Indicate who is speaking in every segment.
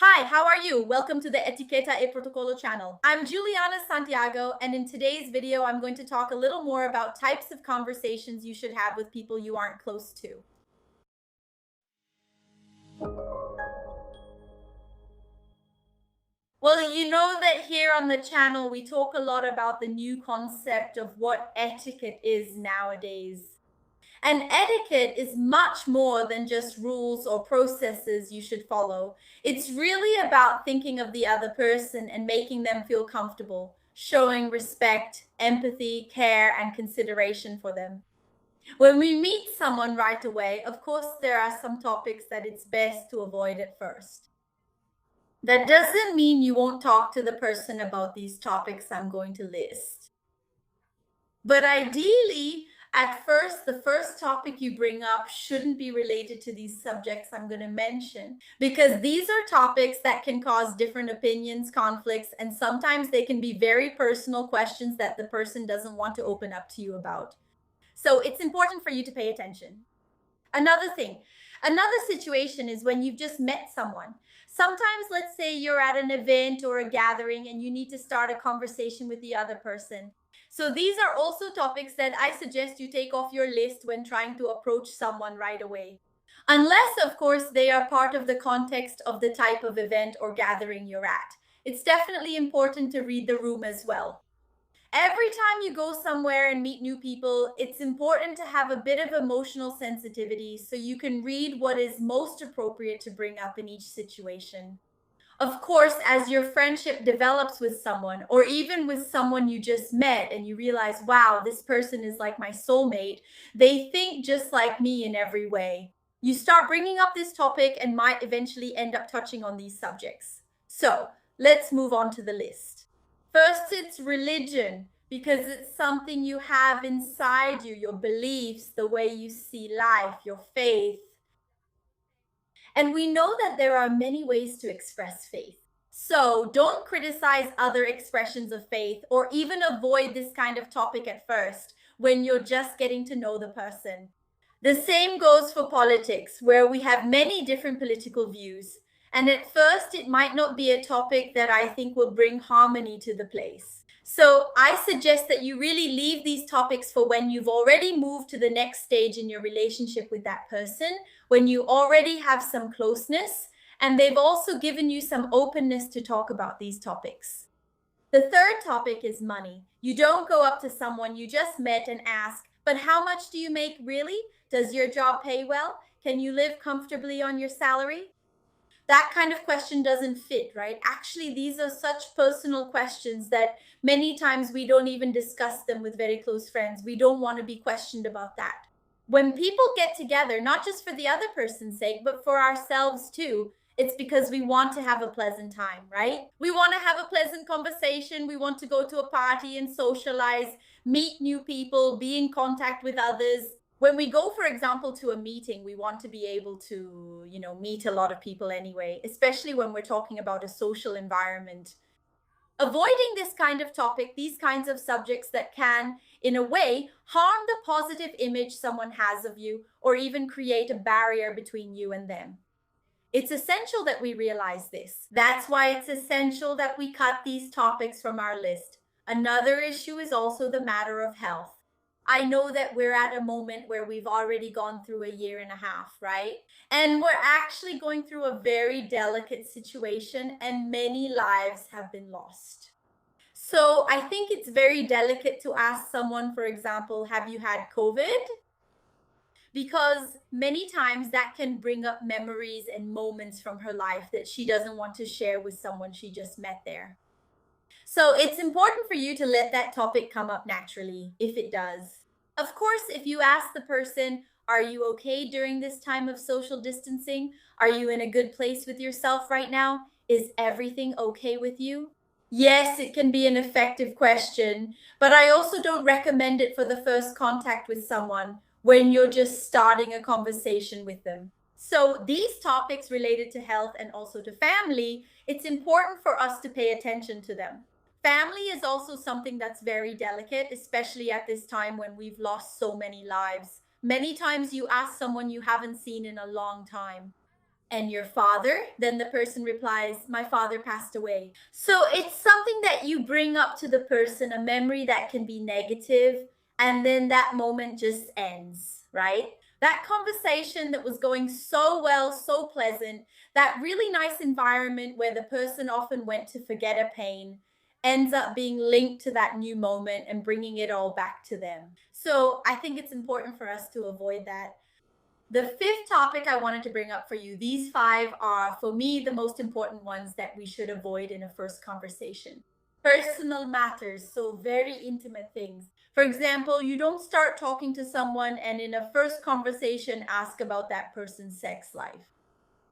Speaker 1: Hi, how are you? Welcome to the Etiqueta e Protocolo channel. I'm Juliana Santiago, and in today's video, I'm going to talk a little more about types of conversations you should have with people you aren't close to. Well, you know that here on the channel, we talk a lot about the new concept of what etiquette is nowadays. And etiquette is much more than just rules or processes you should follow. It's really about thinking of the other person and making them feel comfortable, showing respect, empathy, care, and consideration for them. When we meet someone right away, of course, there are some topics that it's best to avoid at first. That doesn't mean you won't talk to the person about these topics I'm going to list. But ideally, at first, the first topic you bring up shouldn't be related to these subjects I'm going to mention, because these are topics that can cause different opinions, conflicts, and sometimes they can be very personal questions that the person doesn't want to open up to you about. So it's important for you to pay attention. Another situation is when you've just met someone. Sometimes, let's say you're at an event or a gathering and you need to start a conversation with the other person. So, these are also topics that I suggest you take off your list when trying to approach someone right away. Unless, of course, they are part of the context of the type of event or gathering you're at. It's definitely important to read the room as well. Every time you go somewhere and meet new people, it's important to have a bit of emotional sensitivity so you can read what is most appropriate to bring up in each situation. Of course, as your friendship develops with someone, or even with someone you just met and you realize, wow, this person is like my soulmate, they think just like me in every way. You start bringing up this topic and might eventually end up touching on these subjects. So, let's move on to the list. First, it's religion, because it's something you have inside you, your beliefs, the way you see life, your faith. And we know that there are many ways to express faith. So don't criticize other expressions of faith or even avoid this kind of topic at first when you're just getting to know the person. The same goes for politics, where we have many different political views. And at first, it might not be a topic that I think will bring harmony to the place. So I suggest that you really leave these topics for when you've already moved to the next stage in your relationship with that person, when you already have some closeness, and they've also given you some openness to talk about these topics. The third topic is money. You don't go up to someone you just met and ask, but how much do you make really? Does your job pay well? Can you live comfortably on your salary? That kind of question doesn't fit, right? Actually, these are such personal questions that many times we don't even discuss them with very close friends. We don't want to be questioned about that. When people get together, not just for the other person's sake, but for ourselves too, it's because we want to have a pleasant time, right? We want to have a pleasant conversation. We want to go to a party and socialize, meet new people, be in contact with others. When we go, for example, to a meeting, we want to be able to, meet a lot of people anyway, especially when we're talking about a social environment. Avoiding this kind of topic, these kinds of subjects that can, in a way, harm the positive image someone has of you or even create a barrier between you and them. It's essential that we realize this. That's why it's essential that we cut these topics from our list. Another issue is also the matter of health. I know that we're at a moment where we've already gone through a year and a half, right? And we're actually going through a very delicate situation, and many lives have been lost. So I think it's very delicate to ask someone, for example, have you had COVID? Because many times that can bring up memories and moments from her life that she doesn't want to share with someone she just met there. So it's important for you to let that topic come up naturally, if it does. Of course, if you ask the person, are you okay during this time of social distancing? Are you in a good place with yourself right now? Is everything okay with you? Yes, it can be an effective question, but I also don't recommend it for the first contact with someone when you're just starting a conversation with them. So, these topics related to health and also to family, it's important for us to pay attention to them. Family is also something that's very delicate, especially at this time when we've lost so many lives. Many times you ask someone you haven't seen in a long time. And your father? Then the person replies, my father passed away. So it's something that you bring up to the person, a memory that can be negative, and then that moment just ends, right? That conversation that was going so well, so pleasant, that really nice environment where the person often went to forget a pain ends up being linked to that new moment and bringing it all back to them. So I think it's important for us to avoid that. The fifth topic I wanted to bring up for you, these five are, for me, the most important ones that we should avoid in a first conversation. Personal matters, so very intimate things. For example, you don't start talking to someone and in a first conversation ask about that person's sex life.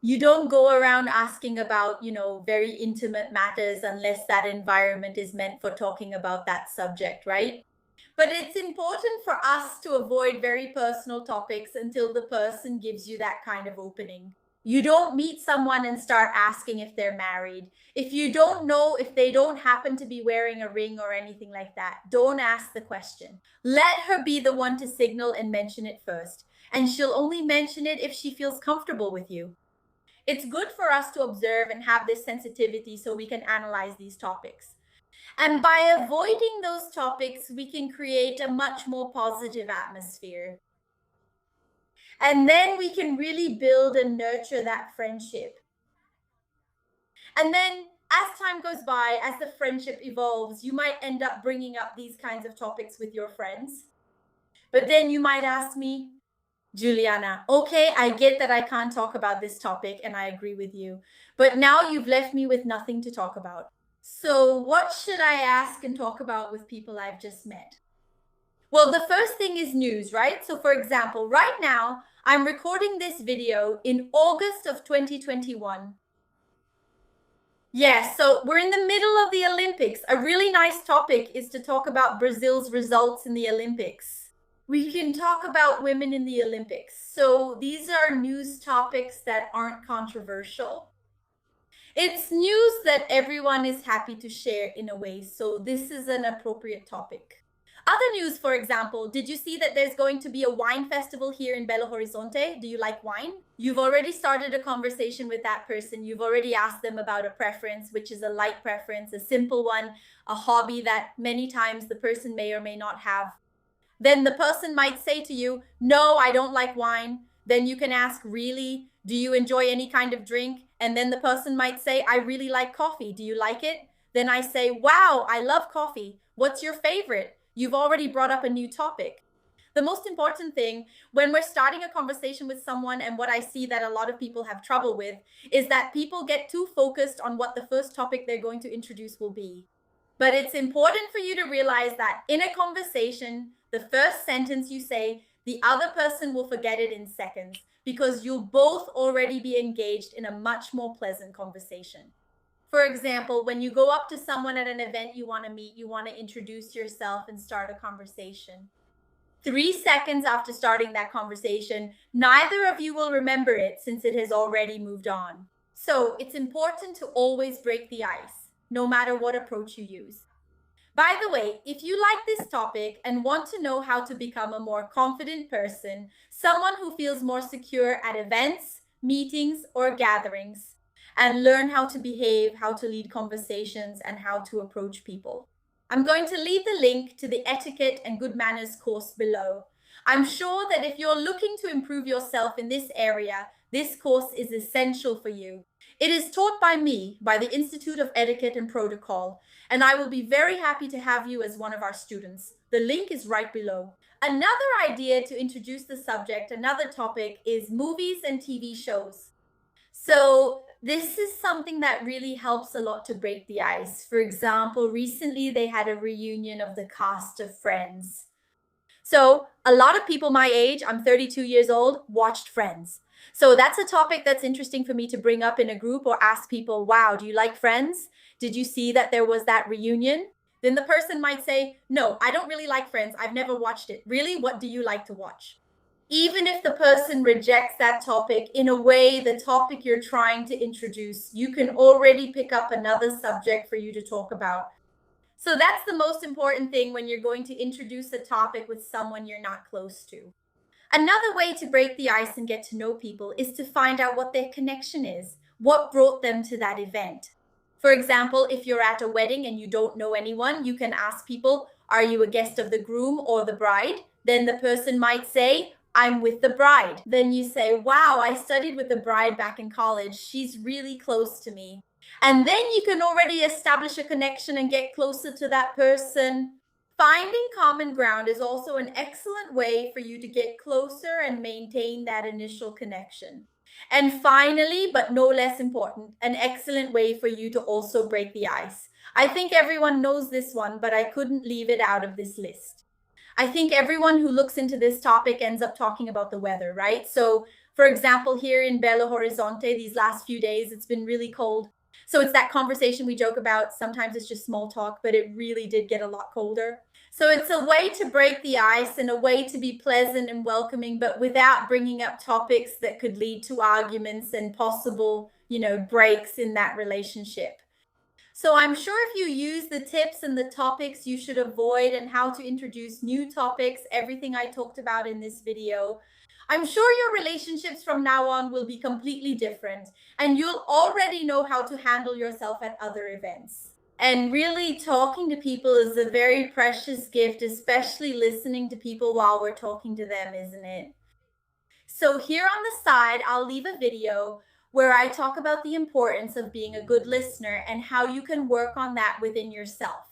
Speaker 1: You don't go around asking about, very intimate matters unless that environment is meant for talking about that subject, right? But it's important for us to avoid very personal topics until the person gives you that kind of opening. You don't meet someone and start asking if they're married. If you don't know if they don't happen to be wearing a ring or anything like that, don't ask the question. Let her be the one to signal and mention it first. And she'll only mention it if she feels comfortable with you. It's good for us to observe and have this sensitivity so we can analyze these topics. And by avoiding those topics, we can create a much more positive atmosphere. And then we can really build and nurture that friendship. And then as time goes by, as the friendship evolves, you might end up bringing up these kinds of topics with your friends. But then you might ask me, Juliana, okay, I get that I can't talk about this topic and I agree with you. But now you've left me with nothing to talk about. So, what should I ask and talk about with people I've just met? Well, the first thing is news, right? So, for example, right now, I'm recording this video in August of 2021. Yes, so we're in the middle of the Olympics. A really nice topic is to talk about Brazil's results in the Olympics. We can talk about women in the Olympics. So, these are news topics that aren't controversial. It's news that everyone is happy to share in a way, so this is an appropriate topic. Other news, for example, did you see that there's going to be a wine festival here in Belo Horizonte? Do you like wine? You've already started a conversation with that person. You've already asked them about a preference, which is a light preference, a simple one, a hobby that many times the person may or may not have. Then the person might say to you, no, I don't like wine. Then you can ask, really? Do you enjoy any kind of drink? And then the person might say, I really like coffee. Do you like it? Then I say, wow, I love coffee. What's your favorite? You've already brought up a new topic. The most important thing when we're starting a conversation with someone, and what I see that a lot of people have trouble with, is that people get too focused on what the first topic they're going to introduce will be. But it's important for you to realize that in a conversation, the first sentence you say, the other person will forget it in seconds because you'll both already be engaged in a much more pleasant conversation. For example, when you go up to someone at an event you want to meet, you want to introduce yourself and start a conversation. 3 seconds after starting that conversation, neither of you will remember it since it has already moved on. So it's important to always break the ice, no matter what approach you use. By the way, if you like this topic and want to know how to become a more confident person, someone who feels more secure at events, meetings, or gatherings, and learn how to behave, how to lead conversations, and how to approach people, I'm going to leave the link to the Etiquette and Good Manners course below. I'm sure that if you're looking to improve yourself in this area, this course is essential for you. It is taught by me, by the Institute of Etiquette and Protocol, and I will be very happy to have you as one of our students. The link is right below. Another idea to introduce the subject, another topic, is movies and TV shows. So this is something that really helps a lot to break the ice. For example, recently they had a reunion of the cast of Friends. So a lot of people my age, I'm 32 years old, watched Friends. So that's a topic that's interesting for me to bring up in a group or ask people, wow, do you like Friends? Did you see that there was that reunion? Then the person might say, no, I don't really like Friends. I've never watched it. Really? What do you like to watch? Even if the person rejects that topic, in a way, the topic you're trying to introduce, you can already pick up another subject for you to talk about. So that's the most important thing when you're going to introduce a topic with someone you're not close to. Another way to break the ice and get to know people is to find out what their connection is, what brought them to that event. For example, if you're at a wedding and you don't know anyone, you can ask people, are you a guest of the groom or the bride? Then the person might say, I'm with the bride. Then you say, wow, I studied with the bride back in college. She's really close to me. And then you can already establish a connection and get closer to that person. Finding common ground is also an excellent way for you to get closer and maintain that initial connection. And finally, but no less important, an excellent way for you to also break the ice. I think everyone knows this one, but I couldn't leave it out of this list. I think everyone who looks into this topic ends up talking about the weather, right? So, for example, here in Belo Horizonte, these last few days, it's been really cold. So it's that conversation we joke about. Sometimes it's just small talk, but it really did get a lot colder. So it's a way to break the ice and a way to be pleasant and welcoming, but without bringing up topics that could lead to arguments and possible, breaks in that relationship. So I'm sure if you use the tips and the topics you should avoid and how to introduce new topics, everything I talked about in this video, I'm sure your relationships from now on will be completely different and you'll already know how to handle yourself at other events. And really, talking to people is a very precious gift, especially listening to people while we're talking to them, isn't it? So here on the side, I'll leave a video where I talk about the importance of being a good listener and how you can work on that within yourself.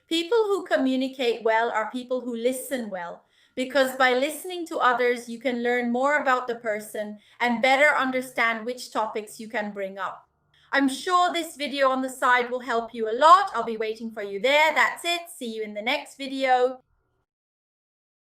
Speaker 1: People who communicate well are people who listen well, because by listening to others, you can learn more about the person and better understand which topics you can bring up. I'm sure this video on the side will help you a lot. I'll be waiting for you there. That's it. See you in the next video.